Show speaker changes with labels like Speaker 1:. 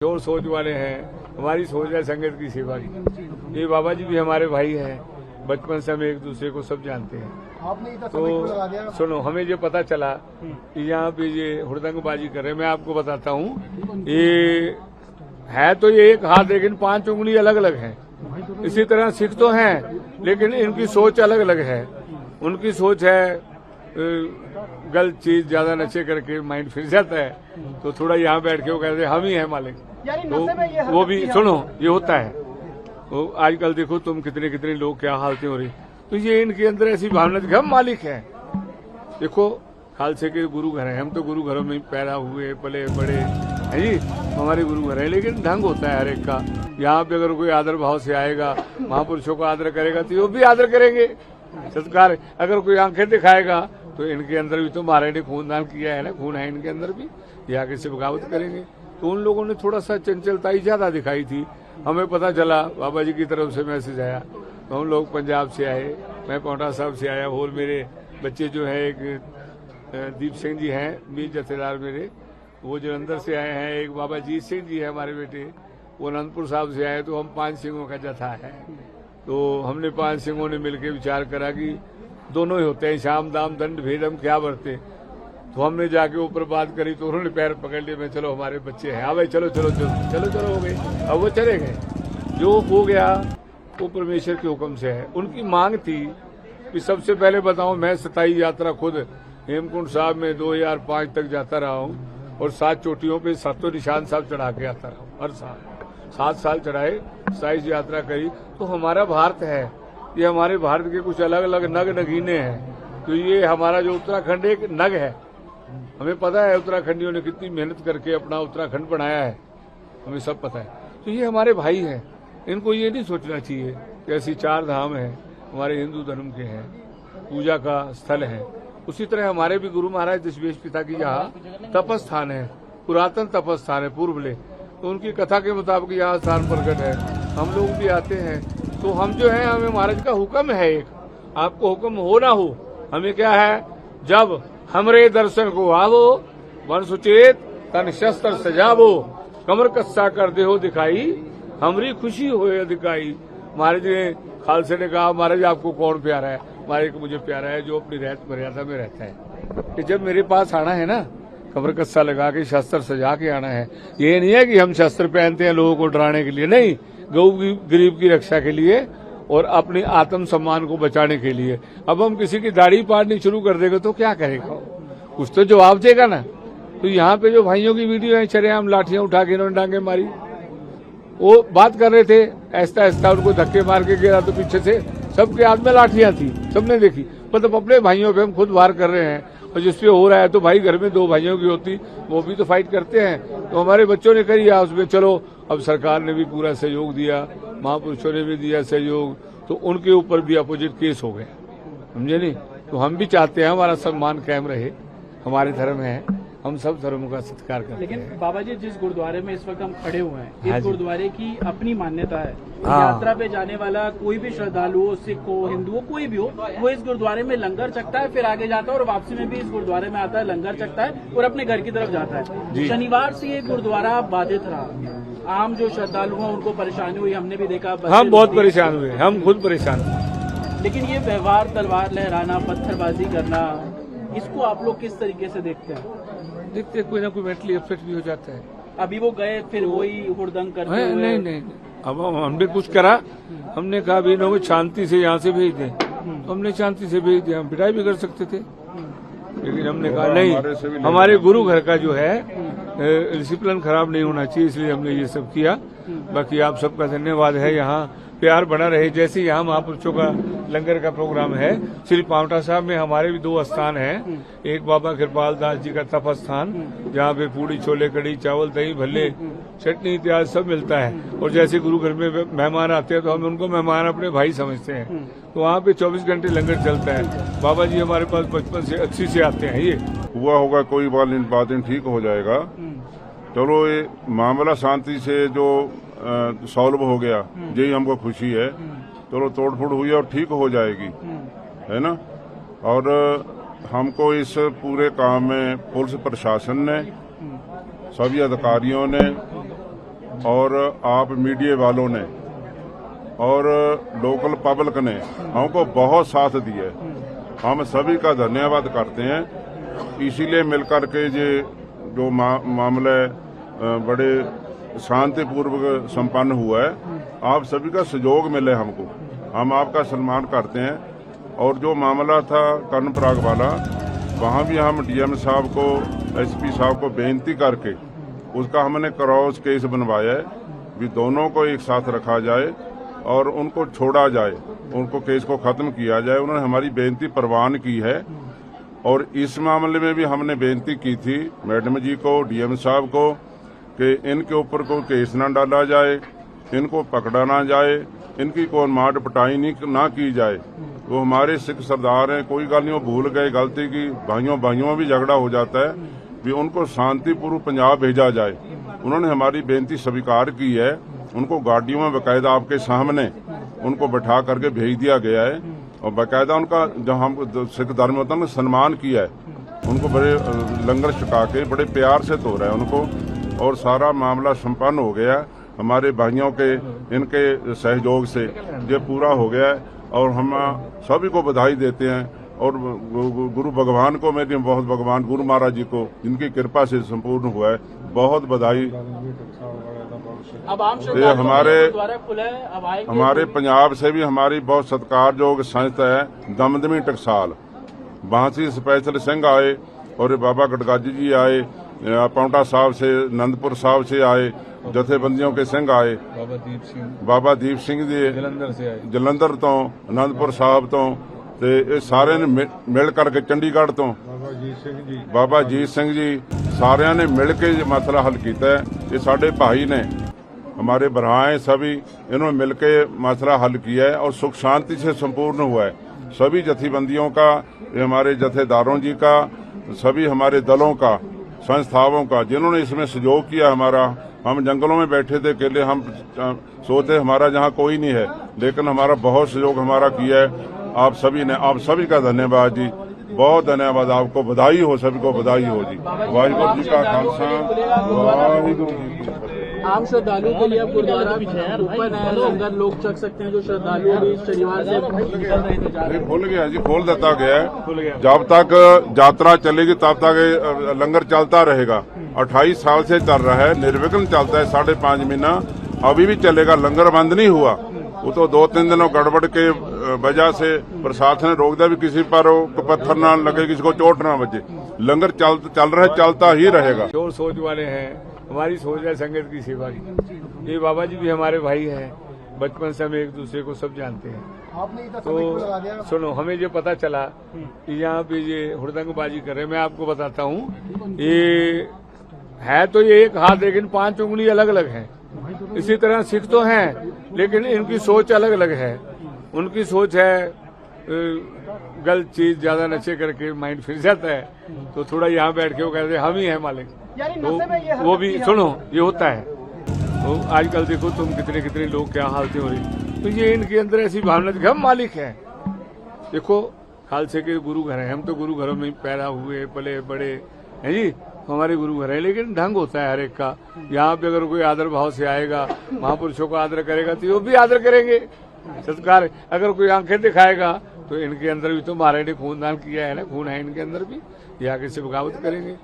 Speaker 1: जो सोच वाले हैं, हमारी सोच है संगत की सेवा की। ये बाबा जी भी हमारे भाई हैं, बचपन से हम एक दूसरे को सब जानते हैं। तो सुनो, हमें जो पता चला कि यहाँ पे ये हुड़दंगबाजी कर रहे हैं, मैं आपको बताता हूँ। ये है तो ये एक हाथ, लेकिन 5 उंगली अलग अलग है। इसी तरह सिख तो हैं, लेकिन इनकी सोच अलग अलग है। उनकी सोच है गलत चीज ज्यादा नशे करके माइंड फिर जाता है, तो थोड़ा यहाँ बैठ के वो कहते हैं हम ही हैं मालिक। तो वो भी सुनो, ये होता है। तो आजकल देखो तुम कितने कितने लोग क्या हालतें हो रही, तो ये इनके अंदर ऐसी भावना थी हम मालिक हैं। देखो खालसे के गुरु घर है, हम तो गुरु घरों में पैदा हुए पले बड़े है जी, हमारे गुरु घर है। लेकिन ढंग होता है हर एक का। यहाँ पे अगर कोई आदर भाव से आएगा, महापुरुषों का आदर करेगा तो वो भी आदर करेंगे, सत्कार। अगर कोई आंखें दिखाएगा तो इनके अंदर भी तो महाराज ने खूनदान किया है ना, खून है इनके अंदर भी, ये आगे से बगावत करेंगे। तो उन लोगों ने थोड़ा सा चंचलताई ज्यादा दिखाई थी। हमें पता चला बाबा जी की तरफ से मैसेज आया, तो हम लोग पंजाब से आए, मैं पांवटा साहब से आया, और मेरे बच्चे जो है एक दीप सिंह जी हैं, मीर जथेदार मेरे, वो जलंधर से आए हैं। एक बाबा जीत सिंह जी है हमारे बेटे, वो अनंतपुर साहब से आए। तो हम 5 सिंहों का जथा है। तो हमने 5 सिंहों ने मिलकर विचार करा कि दोनों ही होते हैं, शाम दाम दंड भेदम क्या बरते। तो हमने जाके ऊपर बात करी, तो उन्होंने पैर पकड़ लिए। मैं चलो हमारे बच्चे हैं, हाँ भाई चलो चलो चलो चलो चलो हो गए। अब वो चले गए, जो हो गया वो परमेश्वर के हुक्म से है। उनकी मांग थी कि सबसे पहले बताऊं, मैं 27 यात्रा खुद हेमकुंड साहब में 2005 तक जाता रहा हूं, और 7 चोटियों पे 7 निशान साहब चढ़ा के आता रहा हूं। हर साल 7 साल चढ़ाए, 27 यात्रा करी। तो हमारा भारत है, ये हमारे भारत के कुछ अलग अलग नग नगीने हैं। तो ये हमारा जो उत्तराखंड एक नग है, हमें पता है उत्तराखंडियों ने कितनी मेहनत करके अपना उत्तराखंड बनाया है, हमें सब पता है। तो ये हमारे भाई हैं, इनको ये नहीं सोचना चाहिए कि ऐसी 4 धाम है हमारे हिंदू धर्म के हैं, पूजा का स्थल है। उसी तरह हमारे भी गुरु महाराज दशमेश पिता की यहाँ तपस्थान है, पुरातन तपस्थान है पूर्वले। तो उनकी कथा के मुताबिक यहाँ स्थान प्रकट है, हम लोग भी आते हैं। तो हम जो है, हमें महाराज का हुक्म है एक, आपको हुक्म हो ना हो, हमें क्या है, जब हमरे दर्शन को आवो, मन सुचेत तन शस्त्र सजावो, कमर कस्सा कर देहो दिखाई, हमरी खुशी होए दिखाई। महाराज ने खालसे ने कहा, महाराज आपको कौन प्यारा है? महाराज को मुझे प्यारा है जो अपनी रहत मर्यादा में रहता है। कि जब मेरे पास आना है ना, कमर कस्सा लगा के शस्त्र सजा के आना है। ये नहीं है कि हम शस्त्र पहनते हैं लोगों को डराने के लिए, नहीं, गऊ गरीब की रक्षा के लिए और अपने आत्म सम्मान को बचाने के लिए। अब हम किसी की दाढ़ी पाड़नी शुरू कर देंगे तो क्या करेगा, कुछ तो जवाब देगा ना। तो यहाँ पे जो भाइयों की वीडियो है, चरेआम लाठियां उठा के इन्होंने डांगे मारी, वो बात कर रहे थे, ऐसा ऐसा उनको धक्के मार के गिरा, तो पीछे से सबके हाथ में लाठियां थी, सबने देखी। मतलब अपने भाइयों पे हम खुद वार कर रहे हैं, और जिसपे हो रहा है तो भाई घर में 2 भाइयों की होती, वो भी तो फाइट करते हैं। तो हमारे बच्चों ने करी उसमें, चलो अब सरकार ने भी पूरा सहयोग दिया, महापुरुषों ने भी दिया सहयोग, तो उनके ऊपर भी अपोजिट केस हो गया, समझे नहीं। तो हम भी चाहते हैं हमारा सम्मान कायम रहे, हमारे धर्म है, हम सब धर्मों का सत्कार करते हैं।
Speaker 2: लेकिन बाबा जी, जिस गुरुद्वारे में इस वक्त हम खड़े हुए हैं, इस गुरुद्वारे की अपनी मान्यता है। यात्रा पे जाने वाला कोई भी श्रद्धालु हो, सिख हो, हिंदू हो, कोई भी हो, वो इस गुरुद्वारे में लंगर चखता है, फिर आगे जाता है और वापसी में भी इस गुरुद्वारे में आता है, लंगर चखता है और अपने घर की तरफ जाता है। शनिवार से ये गुरुद्वारा बाधित रहा, आम जो श्रद्धालु हैं उनको परेशानी हुई, हमने भी देखा।
Speaker 1: हम बहुत परेशान हुए, हम खुद परेशान हुए।
Speaker 2: लेकिन ये व्यवहार, तलवार लहराना, पत्थरबाजी करना, इसको आप लोग किस तरीके से देखते हैं?
Speaker 1: देखते कोई ना कोई मेंटली अपसेट भी हो जाता है।
Speaker 2: अभी वो गए, फिर वही हुड़दंग करते हुए।
Speaker 1: नहीं, अब हमने कुछ करा, हमने कहा भी इन्होंने शांति से यहाँ से भेज दें, तो हमने शांति से भेज दिया। हम पिटाई भी कर सकते थे, लेकिन हमने कहा नहीं, हमारे गुरु घर का जो है डिसिप्लिन खराब नहीं होना चाहिए, इसलिए हमने ये सब किया। बाकी आप सबका धन्यवाद है, यहाँ प्यार बना रहे। जैसे यहाँ महापुरुषों का लंगर का प्रोग्राम है, श्री पांवटा साहब में हमारे भी 2 स्थान हैं। एक बाबा कृपाल दास जी का तप स्थान, जहाँ पे पूड़ी छोले कड़ी चावल दही भल्ले चटनी इत्यादि सब मिलता है। और जैसे गुरु घर में मेहमान आते हैं तो हम उनको मेहमान अपने भाई समझते हैं, तो वहाँ पे 24 घंटे लंगर चलता है। बाबा जी हमारे पास बचपन से 80 से आते हैं। ये
Speaker 3: हुआ होगा, कोई बातें ठीक हो जाएगा। चलो ये मामला शांति से जो सॉल्व हो गया, यही हमको खुशी है। चलो तोड़फोड़ हुई और ठीक हो जाएगी, है ना। और हमको इस पूरे काम में पुलिस प्रशासन ने, सभी अधिकारियों ने और आप मीडिया वालों ने और लोकल पब्लिक ने हमको बहुत साथ दिया है। हम सभी का धन्यवाद करते हैं। इसीलिए मिलकर के ये जो मामला बड़े शांतिपूर्वक संपन्न हुआ है, आप सभी का सहयोग मिले हमको, हम आपका सम्मान करते हैं। और जो मामला था कर्णप्रयाग वाला, वहाँ भी हम डीएम साहब को, एसपी साहब को बेनती करके उसका हमने क्रॉस केस बनवाया है भी दोनों को एक साथ रखा जाए और उनको छोड़ा जाए, उनको केस को खत्म किया जाए। उन्होंने हमारी बेनती प्रवान की है। और इस मामले में भी हमने बेनती की थी मैडम जी को, डीएम साहब को, कि इनके ऊपर कोई केस न डाला जाए, इनको पकड़ा ना जाए, इनकी कोई मार पिटाई ना की जाए। वो हमारे सिख सरदार हैं, कोई गल नहीं, वो भूल गए गलती की, भाइयों में भी झगड़ा हो जाता है, भी उनको शांतिपूर्वक पंजाब भेजा जाए। उन्होंने हमारी बेनती स्वीकार की है। उनको गाड़ियों में बाकायदा आपके सामने उनको बैठा करके भेज दिया गया है और बाकायदा उनका जो हम सिख धर्म होता है सम्मान किया है। उनको बड़े लंगर छका के बड़े प्यार से तोड़ा है उनको, और सारा मामला संपन्न हो गया। हमारे भाइयों के इनके सहयोग से ये पूरा हो गया है और हम सभी को बधाई देते हैं। और गुरु भगवान को, मेरे बहुत भगवान गुरु महाराज जी को, जिनकी कृपा से संपूर्ण हुआ है, बहुत बधाई।
Speaker 2: अब आम
Speaker 3: हमारे पंजाब से भी हमारी बहुत सत्कारयोग संस्था है दमदमी टकसाल, वहां से स्पेशल सिंह आए और बाबा गटगाजी जी आए, पाउंटा साहब से, आनंदपुर साहब से आए, जथेबंदियों के सिंह आए, बाबा दीप सिंह जी जलंधर तो, आनंदपुर साहब तो, ते सारे ने मिल करके चंडीगढ़ तो बाबा जीत सिंह जी, सारिया ने मिल के मसला हल किया है। ये साडे भाई ने, हमारे भरा हैं सभी, इन्होंने मिलके मसला हल किया है और सुख शांति से संपूर्ण हुआ है। सभी जथेबंदियों का, हमारे जथेदारों जी का, सभी हमारे दलों का, संस्थाओं का, जिन्होंने इसमें सहयोग किया हमारा। हम जंगलों में बैठे थे अकेले, हम सोते हमारा जहाँ कोई नहीं है, लेकिन हमारा बहुत सहयोग हमारा किया है आप सभी ने। आप सभी का धन्यवाद जी, बहुत धन्यवाद आपको। बधाई हो, सभी को बधाई हो जी। वाहिगुरू जी का खालसा, वाहिगुरू जी की फतेह।
Speaker 2: आम श्रद्धालुओं के लिए अब गुरुद्वारा ओपन है, लंगर लोग चख सकते हैं जो श्रद्धालु अभी शनिवार से निकल रहे थे जा रहे हैं।
Speaker 3: खुल गया जी, खोल देता गया है। जब तक यात्रा चलेगी तब तक लंगर चलता रहेगा। 28 साल से चल रहा है, निर्विघ्न चलता है, 5.5 महीना अभी भी चलेगा। लंगर बंद नहीं हुआ, वो तो 2-3 दिनों गड़बड़ के वजह से प्रशासन ने रोक दिया भी किसी पर पत्थर ना लगे, किसी को चोट ना बचे। लंगर चल रहा है, चलता ही रहेगा।
Speaker 1: जो सोच वाले हैं, हमारी सोच है संगत की सेवा की। ये बाबा जी भी हमारे भाई हैं, बचपन से हम एक दूसरे को सब जानते हैं। तो सुनो, हमें ये पता चला कि यहाँ पे ये हुड़दंगबाजी कर रहे हैं। मैं आपको बताता हूँ, ये है तो ये एक हाथ, लेकिन 5 उंगली अलग अलग है। इसी तरह सिख तो हैं, लेकिन इनकी सोच अलग अलग है। उनकी सोच है गलत चीज ज्यादा नशे करके माइंड फिर जाता है, तो थोड़ा यहाँ बैठ के वो कहते हैं हम ही हैं मालिक। तो वो भी सुनो, ये होता है। तो आजकल देखो तुम कितने लोग क्या हालतें हो रही, तो ये इनके अंदर ऐसी भावना थी हम मालिक हैं। देखो खालसे के गुरु घर है, हम तो गुरु घरों में पैदा हुए पले बड़े हैं जी, हमारे गुरु घर है, लेकिन ढंग होता है हर एक का। यहाँ पे अगर कोई आदर भाव से आएगा, महापुरुषों का आदर करेगा तो वो भी आदर करेंगे, सत्कार। अगर कोई आंखें दिखाएगा तो इनके अंदर भी तो महाराज ने खून दान किया है ना, खून है इनके अंदर भी, ये आगे से बगावत करेंगे।